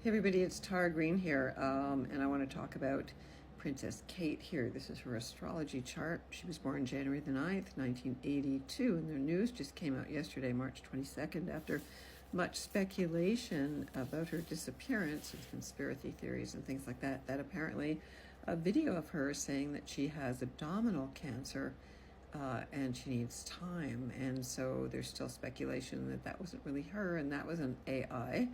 Hey everybody, it's Tara Green here, and I want to talk about Princess Kate here. This is her astrology chart. She was born January the 9th, 1982, and the news just came out yesterday, March 22nd, after much speculation about her disappearance and conspiracy theories and things like that, that apparently a video of her saying that she has abdominal cancer and she needs time. And so there's still speculation that that wasn't really her and that was an AI.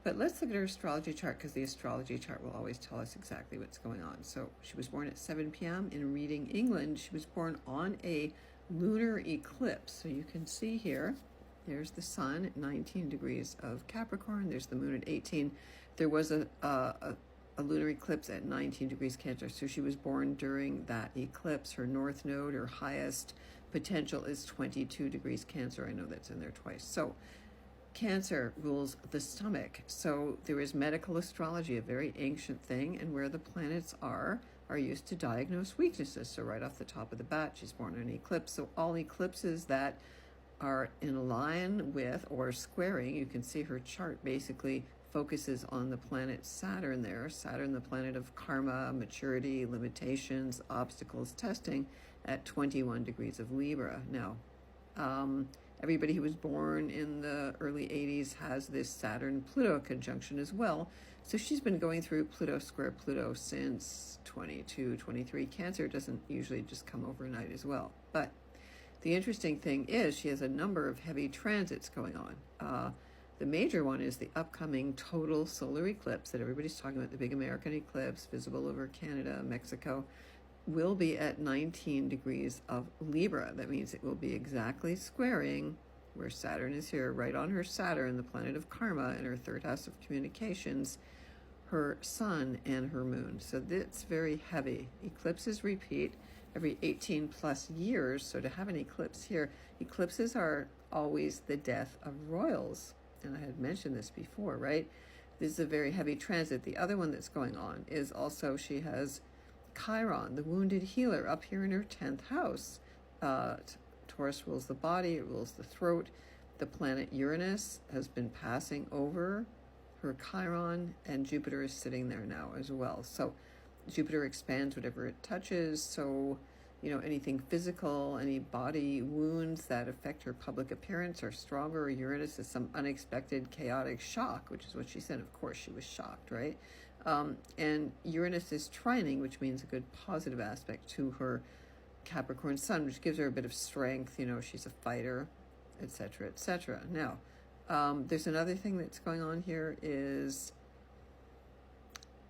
But let's look at her astrology chart, because the astrology chart will always tell us exactly what's going on. So she was born at 7 p.m. in Reading, England. She was born on a lunar eclipse. So you can see here, there's the sun at 19 degrees of Capricorn. There's the moon at 18. There was a lunar eclipse at 19 degrees Cancer. So she was born during that eclipse. Her north node, her highest potential, is 22 degrees Cancer. I know that's in there twice. So Cancer rules the stomach. So there is medical astrology, a very ancient thing, and where the planets are used to diagnose weaknesses. So right off the top of the bat, she's born in an eclipse. So all eclipses that are in line with or squaring, you can see her chart basically focuses on the planet Saturn there. Saturn, the planet of karma, maturity, limitations, obstacles, testing, at 21 degrees of Libra. Now, everybody who was born in the early 80s has this Saturn-Pluto conjunction as well. So she's been going through Pluto square Pluto since 22, 23. Cancer doesn't usually just come overnight as well. But the interesting thing is she has a number of heavy transits going on. The major one is the upcoming total solar eclipse that everybody's talking about, the big American eclipse visible over Canada, Mexico, will be at 19 degrees of Libra. That means it will be exactly squaring where Saturn is here, right on her Saturn, the planet of karma, and her third house of communications, her sun and her moon. So that's very heavy. Eclipses repeat every 18 plus years. So to have an eclipse here, eclipses are always the death of royals. And I had mentioned this before, right? This is a very heavy transit. The other one that's going on is also she has Chiron, the wounded healer, up here in her 10th house. Taurus rules the body, it rules the throat. The planet Uranus has been passing over her Chiron, and Jupiter is sitting there now as well. So Jupiter expands whatever it touches. So, anything physical, any body wounds that affect her public appearance are stronger. Uranus is some unexpected, chaotic shock, which is what she said. Of course, she was shocked, right? And Uranus is trining, which means a good positive aspect to her Capricorn sun, which gives her a bit of strength. She's a fighter, etc., etc. Now, there's another thing that's going on here is,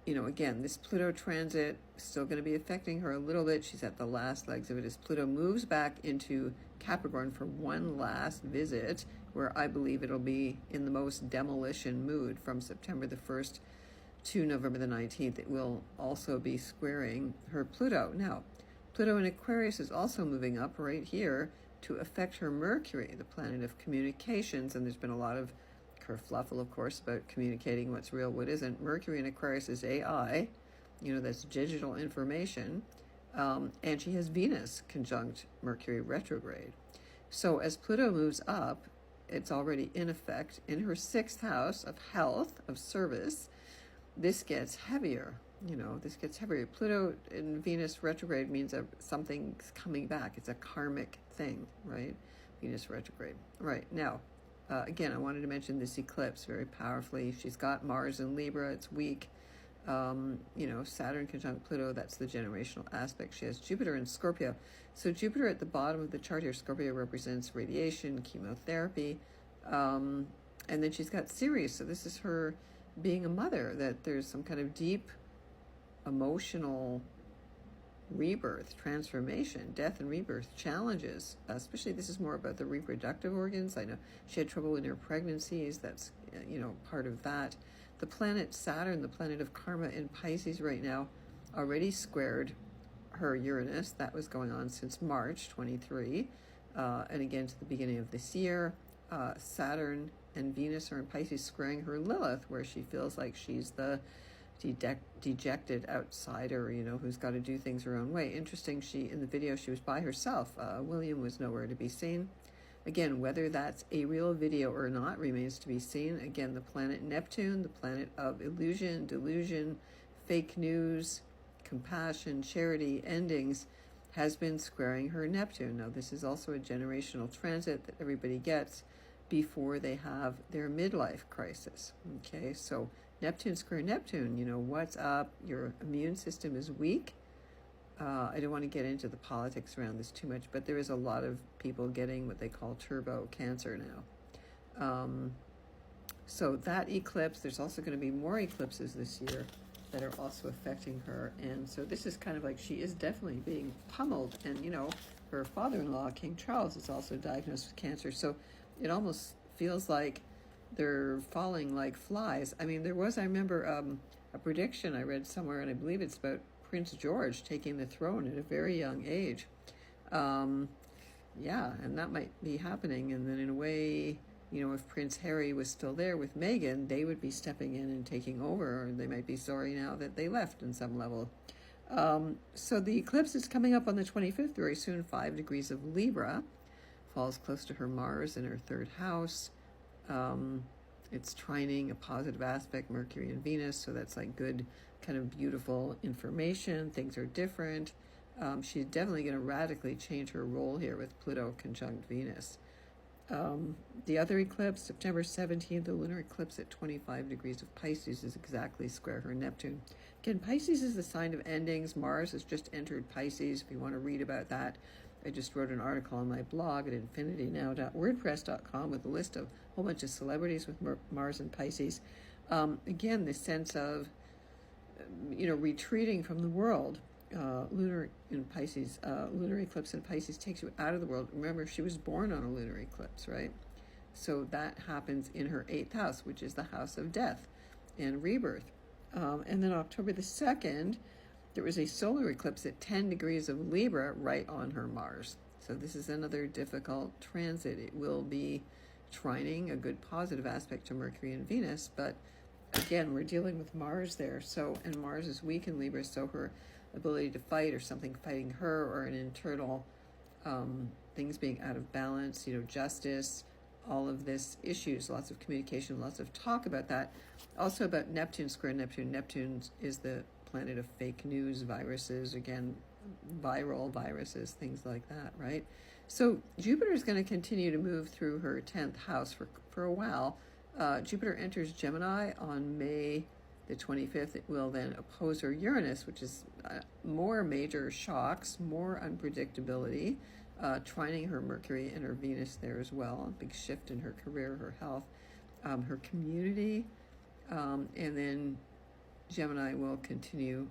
again, this Pluto transit is still going to be affecting her a little bit. She's at the last legs of it as Pluto moves back into Capricorn for one last visit, where I believe it'll be in the most demolition mood from September the 1st to November the 19th. It will also be squaring her Pluto. Now, Pluto in Aquarius is also moving up right here to affect her Mercury, the planet of communications, and there's been a lot of kerfluffle, of course, about communicating what's real, what isn't. Mercury in Aquarius is AI, that's digital information, and she has Venus conjunct Mercury retrograde. So as Pluto moves up, it's already in effect in her 6th house of health, of service. This gets heavier. This gets heavier. Pluto in Venus retrograde means something's coming back. It's a karmic thing, right? Venus retrograde. Right. Now, again, I wanted to mention this eclipse very powerfully. She's got Mars in Libra. It's weak. Saturn conjunct Pluto, that's the generational aspect. She has Jupiter in Scorpio. So Jupiter at the bottom of the chart here, Scorpio represents radiation, chemotherapy. And then she's got Sirius. So this is her being a mother, that there's some kind of deep emotional rebirth, transformation, death and rebirth challenges. Especially this is more about the reproductive organs. I know she had trouble in her pregnancies. That's, part of that. The planet Saturn, the planet of karma in Pisces right now, already squared her Uranus. That was going on since March 23. And again to the beginning of this year. Saturn and Venus are in Pisces squaring her Lilith, where she feels like she's the dejected outsider, who's got to do things her own way. Interesting, in the video, she was by herself. William was nowhere to be seen. Again, whether that's a real video or not remains to be seen. Again, the planet Neptune, the planet of illusion, delusion, fake news, compassion, charity, endings, has been squaring her Neptune. Now, this is also a generational transit that everybody gets before they have their midlife crisis. Okay, so Neptune square Neptune, what's up? Your immune system is weak. I don't want to get into the politics around this too much, but there is a lot of people getting what they call turbo cancer now. So that eclipse, there's also going to be more eclipses this year that are also affecting her. And so this is kind of like, she is definitely being pummeled. And, her father-in-law, King Charles, is also diagnosed with cancer. So it almost feels like they're falling like flies. I mean, I remember a prediction I read somewhere, and I believe it's about Prince George taking the throne at a very young age. Yeah, and that might be happening. And then in a way, if Prince Harry was still there with Meghan, they would be stepping in and taking over, or they might be sorry now that they left in some level. So the eclipse is coming up on the 25th, very soon, 5 degrees of Libra, falls close to her Mars in her third house. It's trining a positive aspect, Mercury and Venus, so that's like good, kind of beautiful information. Things are different. She's definitely going to radically change her role here with Pluto conjunct Venus. The other eclipse, September 17th, the lunar eclipse at 25 degrees of Pisces, is exactly square her Neptune. Again, Pisces is the sign of endings. Mars has just entered Pisces. If you want to read about that, I just wrote an article on my blog at infinitynow.wordpress.com with a list of a whole bunch of celebrities with Mars and Pisces. Again, the sense of, retreating from the world. Lunar eclipse in Pisces takes you out of the world. Remember, she was born on a lunar eclipse, right? So that happens in her 8th house, which is the house of death and rebirth. And then October the 2nd, there was a solar eclipse at 10 degrees of Libra right on her Mars. So this is another difficult transit. It will be trining a good positive aspect to Mercury and Venus, but again, we're dealing with Mars there. So, and Mars is weak in Libra, so her ability to fight, or something fighting her, or an internal things being out of balance, justice, all of this issues, lots of communication, lots of talk about that. Also about Neptune square Neptune. Neptune is the planet of fake news, viruses, again, viral viruses, things like that, right? So Jupiter is going to continue to move through her 10th house for a while. Jupiter enters Gemini on May the 25th. It will then oppose her Uranus, which is more major shocks, more unpredictability, trining her Mercury and her Venus there as well. A big shift in her career, her health, her community, and then Jupiter will continue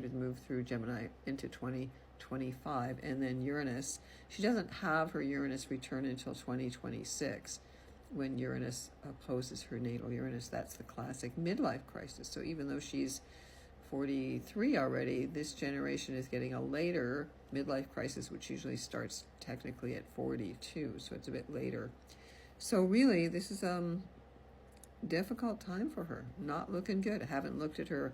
to move through Gemini into 2025, and then Uranus, she doesn't have her Uranus return until 2026, when Uranus opposes her natal Uranus. That's the classic midlife crisis. So even though she's 43 already, this generation is getting a later midlife crisis, which usually starts technically at 42, so it's a bit later. So really, this is difficult time for her. Not looking good. I haven't looked at her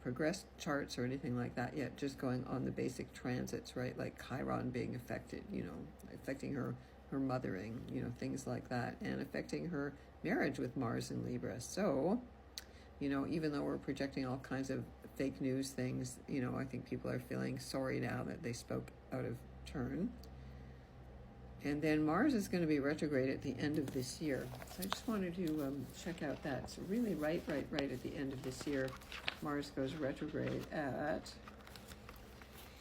progress charts or anything like that yet, just going on the basic transits, right? Like Chiron being affected, affecting her mothering, things like that, and affecting her marriage with Mars in Libra. So, even though we're projecting all kinds of fake news things, I think people are feeling sorry now that they spoke out of turn. And then Mars is going to be retrograde at the end of this year. So I just wanted to check out that. So really right at the end of this year, Mars goes retrograde at,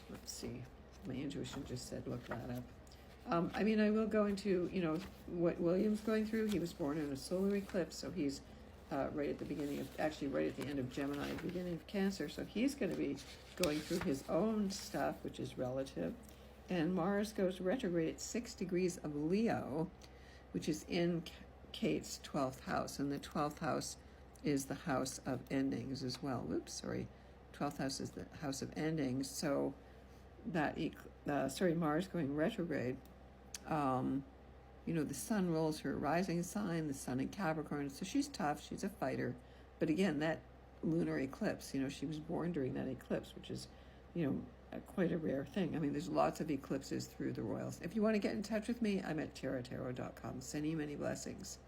let's see, my intuition just said look that up. I will go into, what William's going through. He was born in a solar eclipse, so he's right at the end of Gemini, beginning of Cancer. So he's going to be going through his own stuff, which is relative. And Mars goes retrograde at 6 degrees of Leo, which is in Kate's 12th house. And the 12th house is the house of endings as well. 12th house is the house of endings. So that, Mars going retrograde, the sun rules her rising sign, the sun in Capricorn. So she's tough, she's a fighter. But again, that lunar eclipse, she was born during that eclipse, which is, quite a rare thing. I mean, there's lots of eclipses through the royals. If you want to get in touch with me, I'm at tarottarot.com. Sending you many blessings.